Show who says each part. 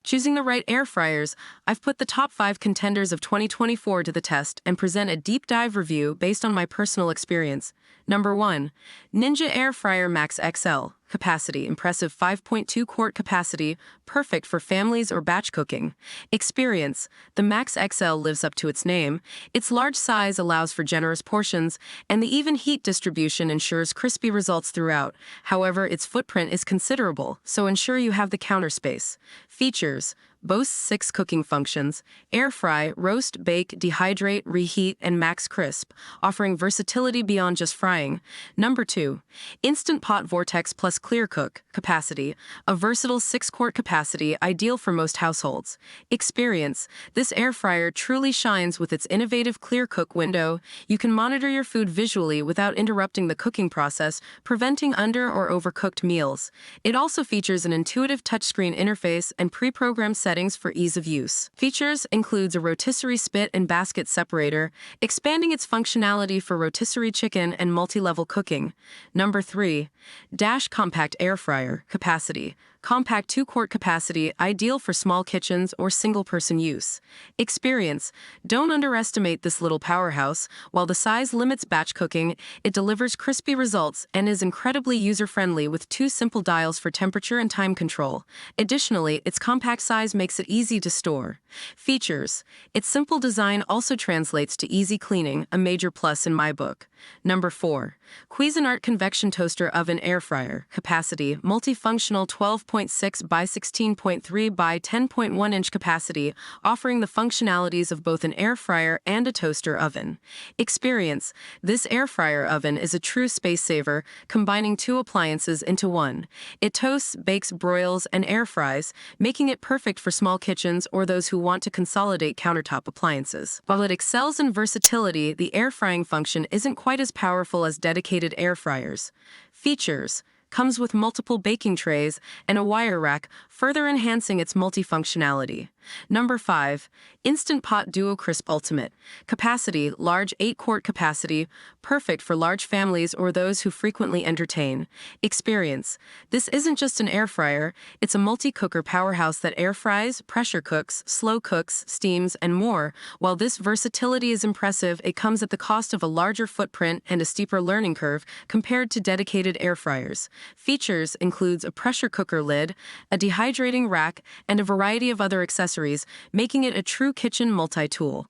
Speaker 1: Choosing the right air fryers, I've put the top 5 contenders of 2024 to the test and present a deep dive review based on my personal experience. Number 1. Ninja Air Fryer Max XL. Capacity, impressive 5.2 quart capacity, perfect for families or batch cooking. Experience, the Max XL lives up to its name. Its large size allows for generous portions, and the even heat distribution ensures crispy results throughout. However, its footprint is considerable, so ensure you have the counter space. Features, boasts 6 cooking functions: air fry, roast, bake, dehydrate, reheat, and max crisp, offering versatility beyond just frying. Number 2. Instant Pot Vortex Plus Clear Cook. Capacity, a versatile 6-quart capacity ideal for most households. Experience, this air fryer truly shines with its innovative clear cook window. You can monitor your food visually without interrupting the cooking process, preventing under or overcooked meals. It also features an intuitive touchscreen interface and pre-programmed settings for ease of use. Features includes a rotisserie spit and basket separator, expanding its functionality for rotisserie chicken and multi-level cooking. Number 3. Dash Compact Air Fryer. Capacity, compact 2-quart capacity, ideal for small kitchens or single-person use. Experience, don't underestimate this little powerhouse. While the size limits batch cooking, it delivers crispy results and is incredibly user-friendly with 2 simple dials for temperature and time control. Additionally, its compact size makes it easy to store. Features, its simple design also translates to easy cleaning, a major plus in my book. Number 4. Cuisinart Convection Toaster Oven Air Fryer. Capacity, multifunctional 12.6 by 16.3 by 10.1 inch capacity, offering the functionalities of both an air fryer and a toaster oven. Experience, this air fryer oven is a true space saver, combining 2 appliances into one. It toasts, bakes, broils, and air fries, making it perfect for small kitchens or those who want to consolidate countertop appliances. While it excels in versatility, the air frying function isn't quite as powerful as dedicated air fryers. Features, comes with multiple baking trays and a wire rack, further enhancing its multifunctionality. Number 5. Instant Pot Duo Crisp Ultimate. Capacity, large 8-quart capacity, perfect for large families or those who frequently entertain. Experience, this isn't just an air fryer, it's a multi-cooker powerhouse that air fries, pressure cooks, slow cooks, steams, and more. While this versatility is impressive, it comes at the cost of a larger footprint and a steeper learning curve compared to dedicated air fryers. Features includes a pressure cooker lid, a dehydrating rack, and a variety of other accessories, making it a true kitchen multi-tool.